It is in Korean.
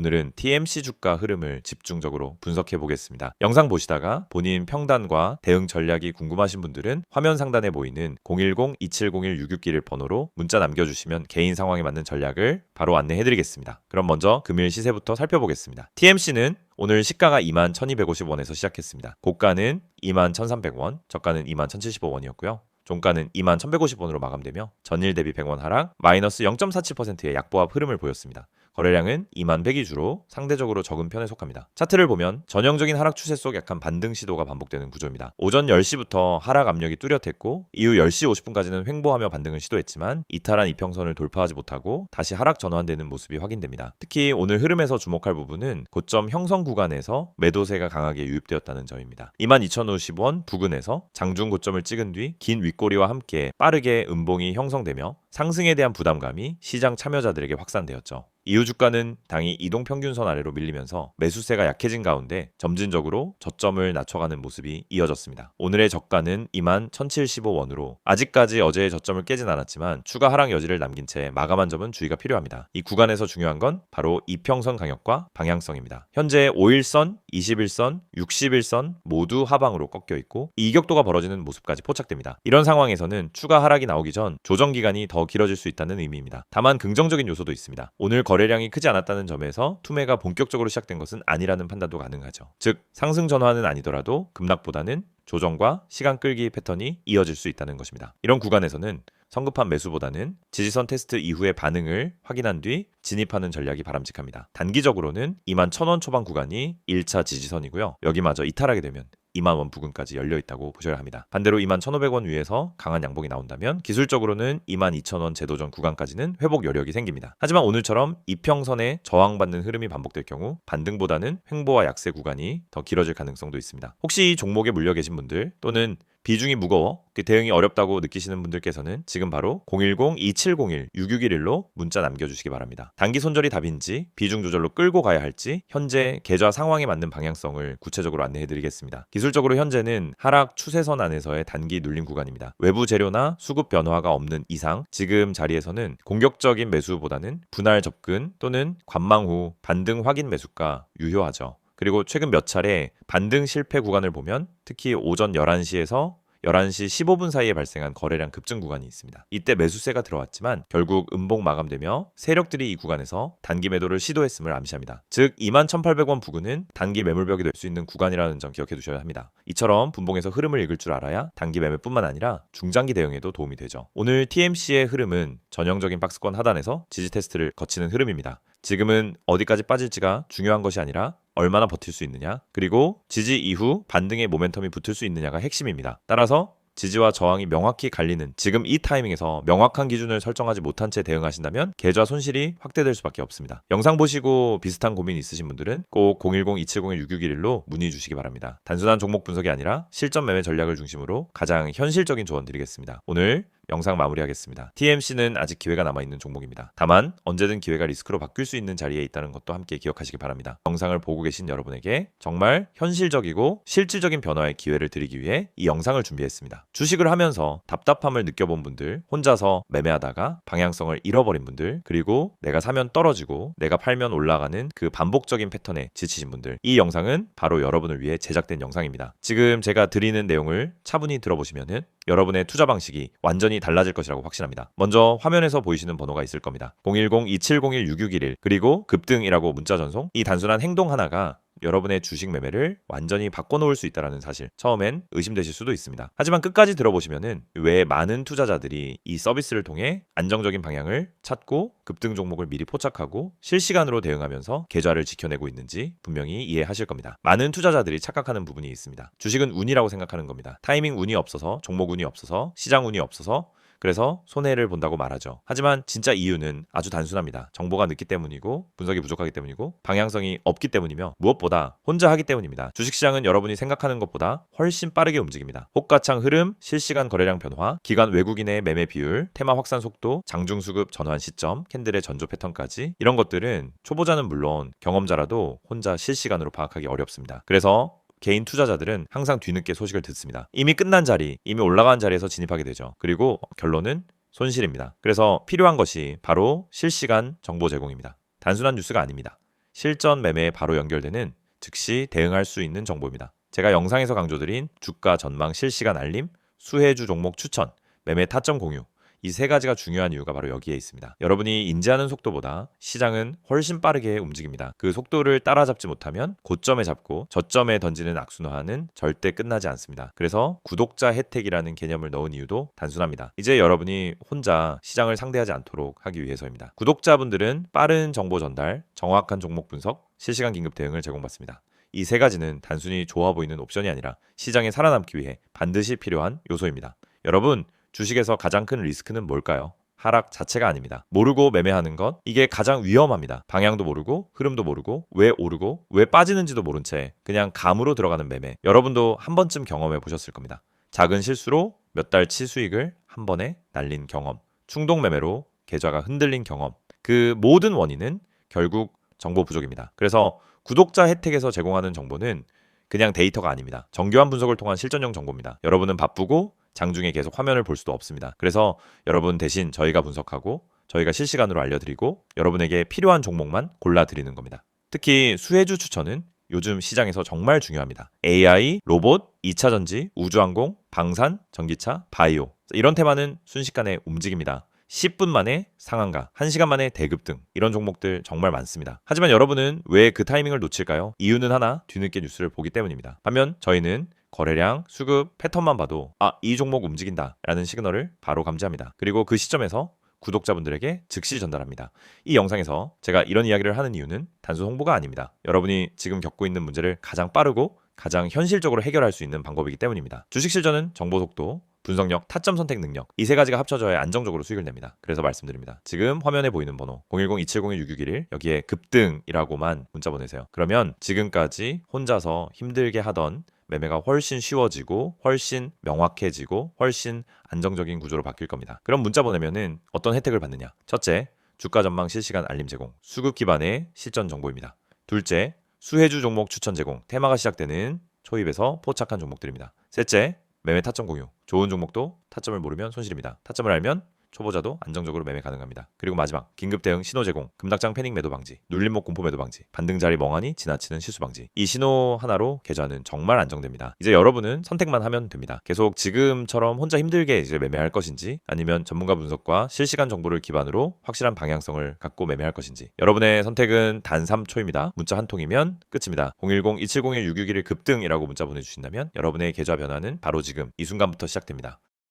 오늘은 TMC 주가 흐름을 집중적으로 분석해 보겠습니다. 영상 보시다가 본인 평단과 대응 전략이 궁금하신 분들은 화면 상단에 보이는 010-2701-661 번호로 문자 남겨주시면 개인 상황에 맞는 전략을 바로 안내해 드리겠습니다. 그럼 먼저 금일 시세부터 살펴보겠습니다. TMC는 오늘 시가가 21,250원에서 시작했습니다. 고가는 21,300원, 저가는 21,075원이었고요. 종가는 21,150원으로 마감되며 전일 대비 100원 하락, 마이너스 0.47%의 약보합 흐름을 보였습니다. 거래량은 2만 100위주로 상대적으로 적은 편에 속합니다. 차트를 보면 전형적인 하락 추세 속 약간 반등 시도가 반복되는 구조입니다. 오전 10시부터 하락 압력이 뚜렷했고 이후 10시 50분까지는 횡보하며 반등을 시도했지만 이탈한 이평선을 돌파하지 못하고 다시 하락 전환되는 모습이 확인됩니다. 특히 오늘 흐름에서 주목할 부분은 고점 형성 구간에서 매도세가 강하게 유입되었다는 점입니다. 22,050원 부근에서 장중 고점을 찍은 뒤 긴 윗꼬리와 함께 빠르게 음봉이 형성되며 상승에 대한 부담감이 시장 참여자들에게 확산되었죠. 이후 주가는 당이 이동평균선 아래로 밀리면서 매수세가 약해진 가운데 점진적으로 저점을 낮춰가는 모습이 이어졌습니다. 오늘의 저가는 21,075원으로 아직까지 어제의 저점을 깨진 않았지만 추가 하락 여지를 남긴 채 마감한 점은 주의가 필요합니다. 이 구간에서 중요한 건 바로 이평선 강역과 방향성입니다. 현재 5일선, 21선, 61선 모두 하방으로 꺾여 있고 이격도가 벌어지는 모습까지 포착됩니다. 이런 상황에서는 추가 하락이 나오기 전 조정 기간이 더 길어질 수 있다는 의미입니다. 다만 긍정적인 요소도 있습니다. 오늘 거래량이 크지 않았다는 점에서 투매가 본격적으로 시작된 것은 아니라는 판단도 가능하죠. 즉 상승 전환은 아니더라도 급락보다는 조정과 시간 끌기 패턴이 이어질 수 있다는 것입니다. 이런 구간에서는 성급한 매수보다는 지지선 테스트 이후의 반응을 확인한 뒤 진입하는 전략이 바람직합니다. 단기적으로는 21,000원 초반 구간이 1차 지지선이고요. 여기마저 이탈하게 되면 20,000원 부근까지 열려있다고 보셔야 합니다. 반대로 21,100원 위에서 강한 양봉이 나온다면 기술적으로는 22,000원 제도전 구간까지는 회복 여력이 생깁니다. 하지만 오늘처럼 이평선에 저항받는 흐름이 반복될 경우 반등보다는 횡보와 약세 구간이 더 길어질 가능성도 있습니다. 혹시 이 종목에 물려 계신 분들 또는 비중이 무거워 대응이 어렵다고 느끼시는 분들께서는 지금 바로 010-2701-6611로 문자 남겨주시기 바랍니다. 단기 손절이 답인지 비중 조절로 끌고 가야 할지 현재 계좌 상황에 맞는 방향성을 구체적으로 안내해드리겠습니다. 기술적으로 현재는 하락 추세선 안에서의 단기 눌림 구간입니다. 외부 재료나 수급 변화가 없는 이상 지금 자리에서는 공격적인 매수보다는 분할 접근 또는 관망 후 반등 확인 매수가 유효하죠. 그리고 최근 몇 차례 반등 실패 구간을 보면 특히 오전 11시에서 11시 15분 사이에 발생한 거래량 급증 구간이 있습니다. 이때 매수세가 들어왔지만 결국 음봉 마감되며 세력들이 이 구간에서 단기 매도를 시도했음을 암시합니다. 즉 21,800원 부근은 단기 매물벽이 될 수 있는 구간이라는 점 기억해 두셔야 합니다. 이처럼 분봉에서 흐름을 읽을 줄 알아야 단기 매매뿐만 아니라 중장기 대응에도 도움이 되죠. 오늘 TMC의 흐름은 전형적인 박스권 하단에서 지지 테스트를 거치는 흐름입니다. 지금은 어디까지 빠질지가 중요한 것이 아니라 얼마나 버틸 수 있느냐, 그리고 지지 이후 반등의 모멘텀이 붙을 수 있느냐가 핵심입니다. 따라서 지지와 저항이 명확히 갈리는 지금 이 타이밍에서 명확한 기준을 설정하지 못한 채 대응하신다면 계좌 손실이 확대될 수밖에 없습니다. 영상 보시고 비슷한 고민 있으신 분들은 꼭 010-2701-6611로 문의 주시기 바랍니다. 단순한 종목 분석이 아니라 실전 매매 전략을 중심으로 가장 현실적인 조언 드리겠습니다. 오늘 영상 마무리하겠습니다. TMC는 아직 기회가 남아있는 종목입니다. 다만 언제든 기회가 리스크로 바뀔 수 있는 자리에 있다는 것도 함께 기억하시기 바랍니다. 영상을 보고 계신 여러분에게 정말 현실적이고 실질적인 변화의 기회를 드리기 위해 이 영상을 준비했습니다. 주식을 하면서 답답함을 느껴본 분들, 혼자서 매매하다가 방향성을 잃어버린 분들, 그리고 내가 사면 떨어지고 내가 팔면 올라가는 그 반복적인 패턴에 지치신 분들, 이 영상은 바로 여러분을 위해 제작된 영상입니다. 지금 제가 드리는 내용을 차분히 들어보시면은 여러분의 투자 방식이 완전히 달라질 것이라고 확신합니다. 먼저 화면에서 보이시는 번호가 있을 겁니다. 010-2701-6611 그리고 급등이라고 문자 전송. 이 단순한 행동 하나가 여러분의 주식 매매를 완전히 바꿔놓을 수 있다는 사실 처음엔 의심되실 수도 있습니다. 하지만 끝까지 들어보시면은 왜 많은 투자자들이 이 서비스를 통해 안정적인 방향을 찾고 급등 종목을 미리 포착하고 실시간으로 대응하면서 계좌를 지켜내고 있는지 분명히 이해하실 겁니다. 많은 투자자들이 착각하는 부분이 있습니다. 주식은 운이라고 생각하는 겁니다. 타이밍 운이 없어서, 종목 운이 없어서, 시장 운이 없어서 그래서 손해를 본다고 말하죠. 하지만 진짜 이유는 아주 단순합니다. 정보가 늦기 때문이고 분석이 부족하기 때문이고 방향성이 없기 때문이며 무엇보다 혼자 하기 때문입니다. 주식시장은 여러분이 생각하는 것보다 훨씬 빠르게 움직입니다. 호가창 흐름, 실시간 거래량 변화, 기관 외국인의 매매 비율, 테마 확산 속도, 장중 수급 전환 시점, 캔들의 전조 패턴까지 이런 것들은 초보자는 물론 경험자라도 혼자 실시간으로 파악하기 어렵습니다. 그래서 개인 투자자들은 항상 뒤늦게 소식을 듣습니다. 이미 끝난 자리, 이미 올라간 자리에서 진입하게 되죠. 그리고 결론은 손실입니다. 그래서 필요한 것이 바로 실시간 정보 제공입니다. 단순한 뉴스가 아닙니다. 실전 매매에 바로 연결되는 즉시 대응할 수 있는 정보입니다. 제가 영상에서 강조드린 주가 전망 실시간 알림, 수혜주 종목 추천, 매매 타점 공유, 이 세 가지가 중요한 이유가 바로 여기에 있습니다. 여러분이 인지하는 속도보다 시장은 훨씬 빠르게 움직입니다. 그 속도를 따라잡지 못하면 고점에 잡고 저점에 던지는 악순환은 절대 끝나지 않습니다. 그래서 구독자 혜택이라는 개념을 넣은 이유도 단순합니다. 이제 여러분이 혼자 시장을 상대하지 않도록 하기 위해서입니다. 구독자분들은 빠른 정보 전달, 정확한 종목 분석, 실시간 긴급 대응을 제공받습니다. 이 세 가지는 단순히 좋아 보이는 옵션이 아니라 시장에 살아남기 위해 반드시 필요한 요소입니다. 여러분, 주식에서 가장 큰 리스크는 뭘까요? 하락 자체가 아닙니다. 모르고 매매하는 것, 이게 가장 위험합니다. 방향도 모르고 흐름도 모르고 왜 오르고 왜 빠지는지도 모른 채 그냥 감으로 들어가는 매매. 여러분도 한 번쯤 경험해 보셨을 겁니다. 작은 실수로 몇 달치 수익을 한 번에 날린 경험, 충동 매매로 계좌가 흔들린 경험. 그 모든 원인은 결국 정보 부족입니다. 그래서 구독자 혜택에서 제공하는 정보는 그냥 데이터가 아닙니다. 정교한 분석을 통한 실전용 정보입니다. 여러분은 바쁘고 장중에 계속 화면을 볼 수도 없습니다. 그래서 여러분 대신 저희가 분석하고 저희가 실시간으로 알려드리고 여러분에게 필요한 종목만 골라드리는 겁니다. 특히 수혜주 추천은 요즘 시장에서 정말 중요합니다. AI, 로봇, 2차 전지, 우주항공, 방산, 전기차, 바이오 이런 테마는 순식간에 움직입니다. 10분 만에 상한가, 1시간 만에 대급등 이런 종목들 정말 많습니다. 하지만 여러분은 왜 그 타이밍을 놓칠까요? 이유는 하나, 뒤늦게 뉴스를 보기 때문입니다. 반면 저희는 거래량, 수급, 패턴만 봐도 이 종목 움직인다 라는 시그널을 바로 감지합니다. 그리고 그 시점에서 구독자분들에게 즉시 전달합니다. 이 영상에서 제가 이런 이야기를 하는 이유는 단순 홍보가 아닙니다. 여러분이 지금 겪고 있는 문제를 가장 빠르고 가장 현실적으로 해결할 수 있는 방법이기 때문입니다. 주식 실전은 정보 속도, 분석력, 타점 선택 능력 이 세 가지가 합쳐져야 안정적으로 수익을 냅니다. 그래서 말씀드립니다. 지금 화면에 보이는 번호 010-2701-6611 여기에 급등이라고만 문자 보내세요. 그러면 지금까지 혼자서 힘들게 하던 매매가 훨씬 쉬워지고 훨씬 명확해지고 훨씬 안정적인 구조로 바뀔 겁니다. 그럼 문자 보내면은 어떤 혜택을 받느냐? 첫째, 주가 전망 실시간 알림 제공, 수급 기반의 실전 정보입니다. 둘째, 수혜주 종목 추천 제공, 테마가 시작되는 초입에서 포착한 종목들입니다. 셋째, 매매 타점 공유, 좋은 종목도 타점을 모르면 손실입니다. 타점을 알면 초보자도 안정적으로 매매 가능합니다. 그리고 마지막, 긴급 대응 신호 제공, 금닥장 패닉 매도 방지, 눌림목 공포 매도 방지, 반등 자리 멍하니 지나치는 실수 방지. 이 신호 하나로 계좌는 정말 안정됩니다. 이제 여러분은 선택만 하면 됩니다. 계속 지금처럼 혼자 힘들게 이제 매매할 것인지 아니면 전문가 분석과 실시간 정보를 기반으로 확실한 방향성을 갖고 매매할 것인지. 여러분의 선택은 단 3초입니다. 문자 한 통이면 끝입니다. 010-2701-6611 급등이라고 문자 보내주신다면 여러분의 계좌 변화는 바로 지금 이 순간부터 시작됩니다.